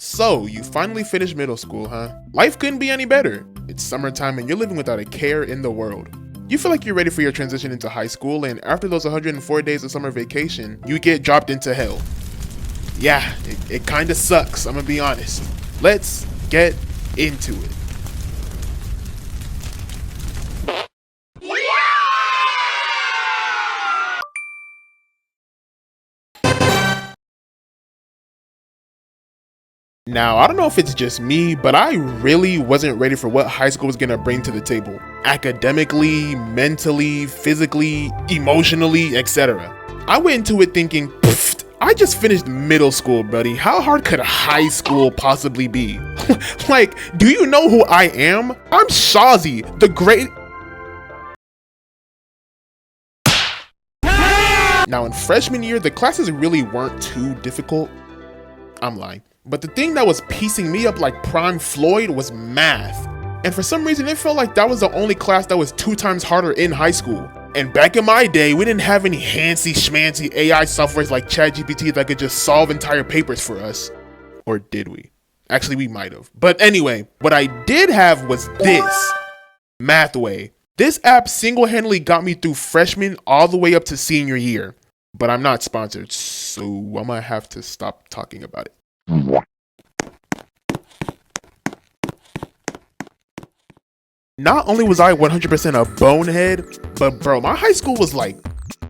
So, you finally finished middle school, huh? Life couldn't be any better. It's summertime and you're living without a care in the world. You feel like you're ready for your transition into high school, and after those 104 days of summer vacation, you get dropped into hell. Yeah, it kinda sucks, I'm gonna be honest. Let's get into it. Now, I don't know if it's just me, but I really wasn't ready for what high school was gonna bring to the table. Academically, mentally, physically, emotionally, etc. I went into it thinking, I just finished middle school, buddy. How hard could high school possibly be? Like, do you know who I am? I'm Shazi, the great... Now, in freshman year, the classes really weren't too difficult. I'm lying. But the thing that was piecing me up like Prime Floyd was math. And for some reason, it felt like that was the only class that was 2 times harder in high school. And back in my day, we didn't have any fancy schmancy AI softwares like ChatGPT that could just solve entire papers for us. Or did we? Actually, we might have. But anyway, what I did have was this. Mathway. This app single-handedly got me through freshman all the way up to senior year. But I'm not sponsored, so I'm gonna have to stop talking about it. Not only was I 100% a bonehead, but bro, my high school was like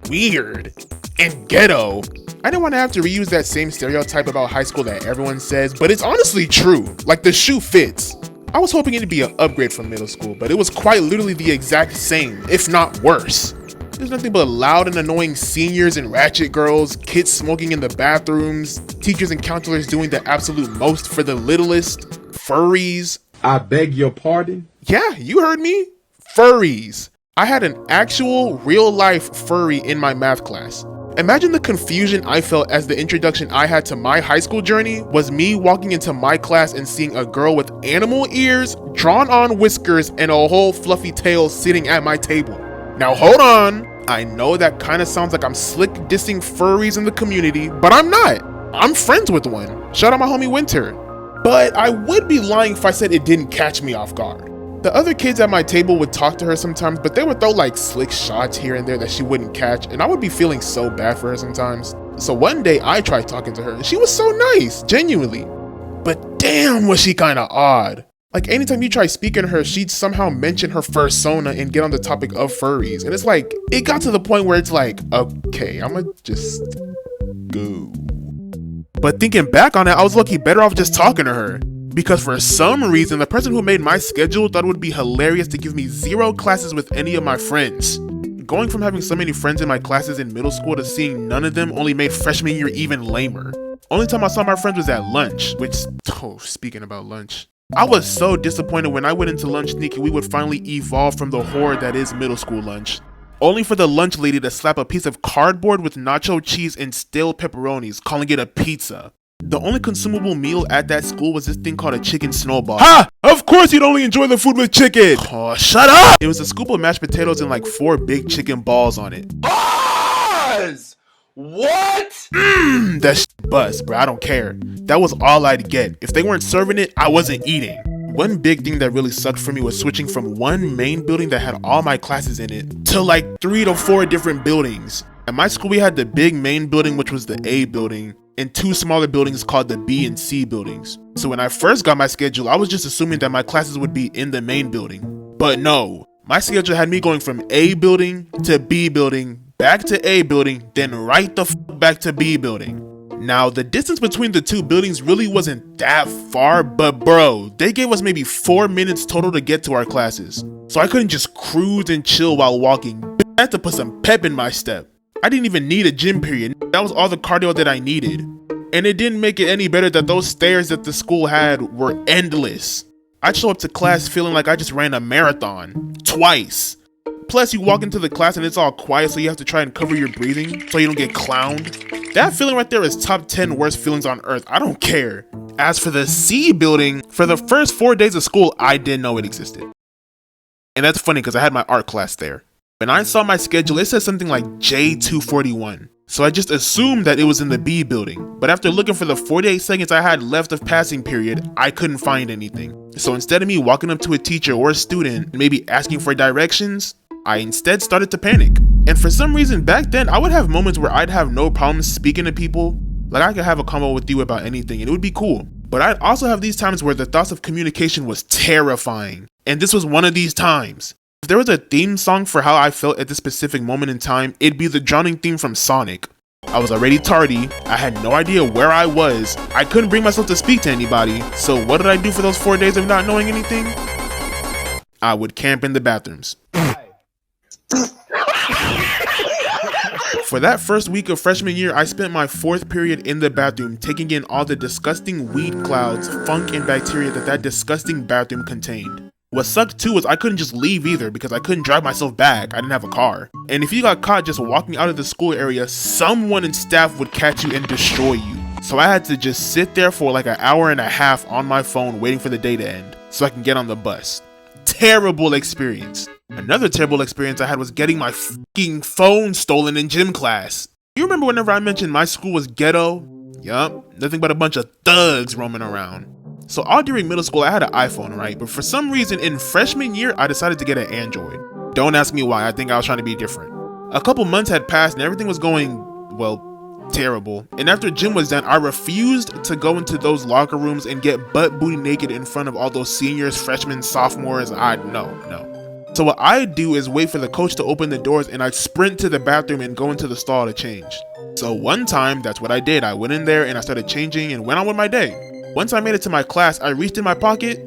weird and ghetto. I didn't want to have to reuse that same stereotype about high school that everyone says, but it's honestly true. Like, the shoe fits. I was hoping it'd be an upgrade from middle school, but it was quite literally the exact same, if not worse. There's nothing but loud and annoying seniors and ratchet girls, kids smoking in the bathrooms, teachers and counselors doing the absolute most for the littlest, furries. I beg your pardon? Yeah, you heard me. Furries. I had an actual real-life furry in my math class. Imagine the confusion I felt as the introduction I had to my high school journey was me walking into my class and seeing a girl with animal ears, drawn-on whiskers, and a whole fluffy tail sitting at my table. Now hold on, I know that kind of sounds like I'm slick dissing furries in the community, but I'm not. I'm friends with one. Shout out my homie Winter. But I would be lying if I said it didn't catch me off guard. The other kids at my table would talk to her sometimes, but they would throw like slick shots here and there that she wouldn't catch, and I would be feeling so bad for her sometimes. So one day I tried talking to her, and she was so nice, genuinely. But damn was she kind of odd. Like, anytime you try speaking to her, she'd somehow mention her fursona and get on the topic of furries. And it's like, it got to the point where it's like, okay, I'ma just go. But thinking back on it, I was low-key better off just talking to her. Because for some reason, the person who made my schedule thought it would be hilarious to give me 0 classes with any of my friends. Going from having so many friends in my classes in middle school to seeing none of them only made freshman year even lamer. Only time I saw my friends was at lunch, which, speaking about lunch. I was so disappointed when I went into lunch thinking we would finally evolve from the horror that is middle school lunch. Only for the lunch lady to slap a piece of cardboard with nacho cheese and stale pepperonis, calling it a pizza. The only consumable meal at that school was this thing called a chicken snowball. Ha! Of course you'd only enjoy the food with chicken! Oh, shut up! It was a scoop of mashed potatoes and like 4 big chicken balls on it. Pause! What? That shit bust, bro. I don't care. That was all I'd get. If they weren't serving it, I wasn't eating. One big thing that really sucked for me was switching from one main building that had all my classes in it to like 3 to 4 different buildings. At my school, we had the big main building, which was the A building, and 2 smaller buildings called the B and C buildings. So when I first got my schedule, I was just assuming that my classes would be in the main building. But no, my schedule had me going from A building to B building, back to A building, then right the back to B building. Now, the distance between the 2 buildings really wasn't that far, but bro, they gave us maybe 4 minutes total to get to our classes. So I couldn't just cruise and chill while walking. I had to put some pep in my step. I didn't even need a gym period. That was all the cardio that I needed. And it didn't make it any better that those stairs that the school had were endless. I'd show up to class feeling like I just ran a marathon. Twice. Plus, you walk into the class and it's all quiet, so you have to try and cover your breathing so you don't get clowned. That feeling right there is top 10 worst feelings on earth. I don't care. As for the C building, for the first 4 days of school, I didn't know it existed. And that's funny because I had my art class there. When I saw my schedule, it said something like J241. So I just assumed that it was in the B building, but after looking for the 48 seconds I had left of passing period, I couldn't find anything. So instead of me walking up to a teacher or a student and maybe asking for directions, I instead started to panic. And for some reason back then, I would have moments where I'd have no problem speaking to people. Like I could have a convo with you about anything and it would be cool. But I'd also have these times where the thoughts of communication was terrifying. And this was one of these times. If there was a theme song for how I felt at this specific moment in time, it'd be the drowning theme from Sonic. I was already tardy, I had no idea where I was, I couldn't bring myself to speak to anybody, so what did I do for those 4 days of not knowing anything? I would camp in the bathrooms. For that first week of freshman year, I spent my 4th period in the bathroom taking in all the disgusting weed clouds, funk, and bacteria that disgusting bathroom contained. What sucked too was I couldn't just leave either because I couldn't drive myself back. I didn't have a car. And if you got caught just walking out of the school area, someone in staff would catch you and destroy you. So I had to just sit there for like an hour and a half on my phone waiting for the day to end so I can get on the bus. Terrible experience. Another terrible experience I had was getting my fucking phone stolen in gym class. You remember whenever I mentioned my school was ghetto? Yup, nothing but a bunch of thugs roaming around. So all during middle school I had an iPhone, right? But for some reason in freshman year I decided to get an Android. Don't ask me why, I think I was trying to be different. A couple months had passed and everything was going, well, terrible. And after gym was done, I refused to go into those locker rooms and get butt booty naked in front of all those seniors, freshmen, sophomores. No. So what I'd do is wait for the coach to open the doors and I'd sprint to the bathroom and go into the stall to change. So one time, that's what I did. I went in there and I started changing and went on with my day. Once I made it to my class, I reached in my pocket.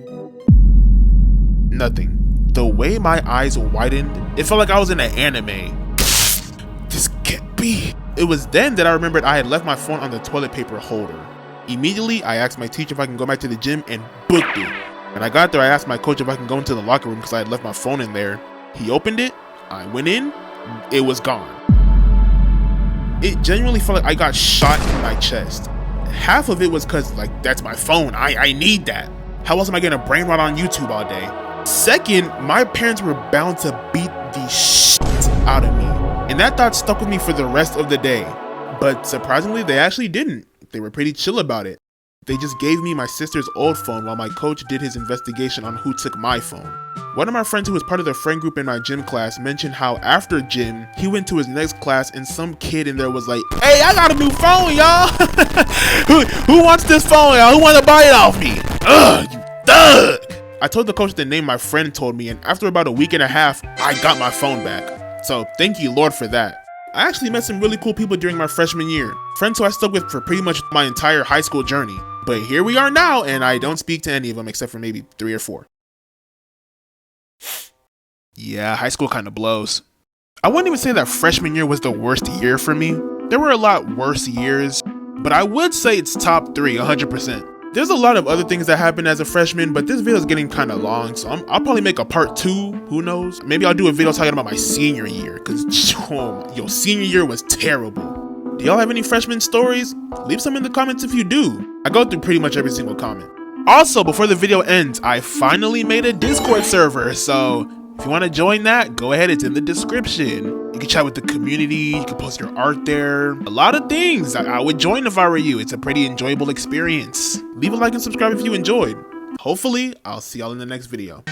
Nothing. The way my eyes widened, it felt like I was in an anime. This can't be. It was then that I remembered I had left my phone on the toilet paper holder. Immediately, I asked my teacher if I can go back to the gym and booked it. When I got there, I asked my coach if I can go into the locker room because I had left my phone in there. He opened it, I went in, it was gone. It genuinely felt like I got shot in my chest. Half of it was because, like, that's my phone. I need that. How else am I gonna brain rot on YouTube all day? Second, my parents were bound to beat the shit out of me. And that thought stuck with me for the rest of the day. But surprisingly, they actually didn't. They were pretty chill about it. They just gave me my sister's old phone while my coach did his investigation on who took my phone. One of my friends who was part of the friend group in my gym class mentioned how after gym, he went to his next class and some kid in there was like, "Hey, I got a new phone, y'all. who wants this phone, y'all? Who wants to buy it off me? Ugh, you thug." I told the coach the name my friend told me, and after about a week and a half, I got my phone back. So thank you, Lord, for that. I actually met some really cool people during my freshman year, friends who I stuck with for pretty much my entire high school journey. But here we are now, and I don't speak to any of them except for maybe 3 or 4. Yeah, high school kind of blows. I wouldn't even say that freshman year was the worst year for me. There were a lot worse years, but I would say it's top 3, 100%. There's a lot of other things that happened as a freshman, but this video is getting kind of long, so I'll probably make a part 2, who knows? Maybe I'll do a video talking about my senior year, because senior year was terrible. Do y'all have any freshman stories? Leave some in the comments if you do. I go through pretty much every single comment. Also, before the video ends, I finally made a Discord server, so if you want to join that, go ahead, it's in the description. You can chat with the community, you can post your art there, a lot of things. I would join if I were you. It's a pretty enjoyable experience. Leave a like and subscribe if you enjoyed. Hopefully, I'll see y'all in the next video.